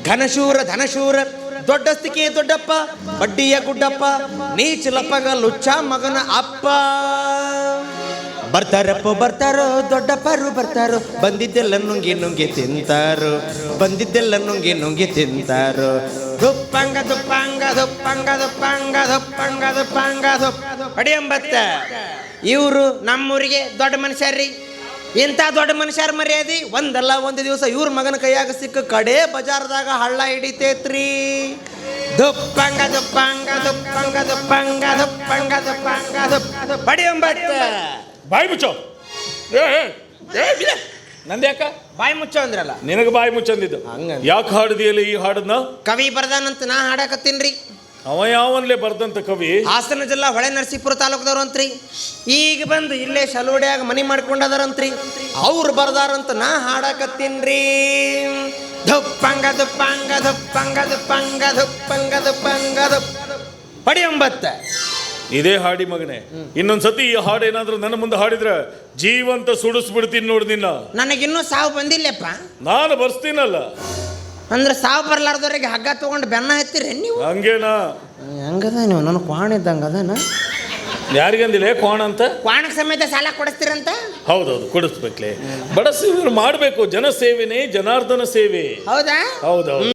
ಘನಶೂರ ಧನಶೂರ ದೊಡ್ಡಸ್ತಿಕೆ ದೊಡ್ಡಪ್ಪ ಬಡ್ಡಿಯ ಗುಡ್ಡಪ್ಪ ನೀಚಲಪ್ಪಗ ಲುಚ್ಚ ಮಗನ ಅಪ್ಪ. ಬರ್ತಾರೋ ದೊಡ್ಡಪ್ಪರು ಬರ್ತಾರೋ, ಬಂದಿದ್ದೆಲ್ಲ ನುಂಗಿ ನುಂಗಿ ತಿಂತಾರೋ, ಬಂದಿದ್ದೆಲ್ಲ ನುಂಗಿ ನುಂಗಿ ತಿಂತಾರೋ. ದುಪ್ಪಂಗ ದುಪ್ಪಂಗ ದುಪ್ಪಂಗ ದುಪ್ಪಂಗ ದುಪ್ಪಂಗ ದುಪ್ಪಂಗ ದುಪ್ಪ ಅಡಿಯಂಬತ್ತ. ಇವರು ನಮ್ಮೂರಿಗೆ ದೊಡ್ಡ ಮನುಷ್ಯರ್ರಿ. ಇಂಥ ದೊಡ್ಡ ಮನುಷ್ಯರ ಮರ್ಯಾದಿ ಒಂದಲ್ಲ ಒಂದು ದಿವಸ ಇವ್ರ ಮಗನ ಕೈಯಾಗ ಸಿಕ್ಕ ಕಡೆ ಬಜಾರ್ದಾಗ ಹಳ್ಳ ಹಿಡಿತೈತ್ರಿ. ದುಪ್ಪಂಗ ದುಪ್ಪಂಗ ದುಪ್ಪಂಗ ದುಪ್ಪಂಗ ದುಪ್ಪಂಗ ದುಪ್ಪಂಗ ದುಪ್ಪ ಅಡಿಯಂಬತ್ತ. ಬಾಯಿ ಮುಚ್ಚೋ. ನಂದ್ಯಾಕ ಬಾಯಿ ಮುಚ್ಚೋ ಅಂದ್ರಲ್ಲ, ನಿನಗೆ ಬಾಯಿ ಮುಚ್ಚಂದಿದ್ದು. ಯಾಕೆ ಹಾಡಿದೆಯಲ್ಲ ಈ ಹಾಡನ್ನ? ಕವಿ ಬರ್ದಾನಂತ ನಾ ಹಾಡಕತ್ತೀನ್ರಿ. ಅವ ಯಾವನ್ಲೇ ಬರ್ದಂತ ಕವಿ? ಹಾಸನ ಜಿಲ್ಲಾ ಹೊಳೆ ನರಸೀಪುರ ತಾಲೂಕದವ್ರು ಅಂತ್ರಿ. ಈಗ ಬಂದು ಇಲ್ಲೇ ಶಲೋಡ್ಯಾಗ ಮನಿ ಮಾಡ್ಕೊಂಡದಾರಂತ್ರಿ. ಅವ್ರು ಬರ್ದಾರಂತ ನಾ ಹಾಡಕತ್ತೀನ್ರಿ. ದುಪ್ಪಂಗ ದುಪ್ಪಂಗ ದುಪ್ಪಂಗ ದುಪ್ಪಂಗ ದುಪ್ಪಂಗ ದುಪ್ಪಂಗ ದುಪ್ಪ ಪಡಿಯೊಂಬತ್ತ. ಇದೇ ಹಾಡಿ ಮಗನೇ, ಇನ್ನೊಂದ್ಸತಿ ಈ ಹಾಡು ಏನಾದ್ರೂ ನನ್ನ ಮುಂದೆ ಹಾಡಿದ್ರೆ ಜೀವಂತ ಸುಡಿಸ್ಬಿಡ್ತೀನಿ ನೋಡಿ ನಿನ್ನ. ನನಗಿನ್ನೂ ಸಾವು ಬಂದಿಲ್ಲಪ್ಪ. ನಾನು ಬರ್ಸ್ತೀನಲ್ಲ. ಅಂದ್ರೆ ಸಾವು ಬರ್ಲಾರ್ದವ್ರಿಗೆ ಹಗ್ಗ ತಗೊಂಡು ಬೆನ್ನ ಹತ್ತೀರಿ ನೀವು? ಹಂಗೇನಾ? ಹಂಗದ ನೀವು ನನಗೆ ಕ್ವಾಣ ಇದ್ದಂಗೆ ಅದನ. ಯಾರಿಗಂದಿಲ್ಲ ಕ್ವಾಣ ಅಂತ? ಕ್ವಾಣಕ್ಕೆ ಸಮೇತ ಸಾಲ ಕೊಡಿಸ್ತೀರಂತ? ಹೌದೌದು, ಕೊಡಿಸ್ಬೇಕ್ಲೆ. ಬಡ ಸೇವೆ ಮಾಡಬೇಕು. ಜನ ಸೇವೆನೇ ಜನಾರ್ದನ ಸೇವೆ. ಹೌದಾ? ಹೌದೌದು.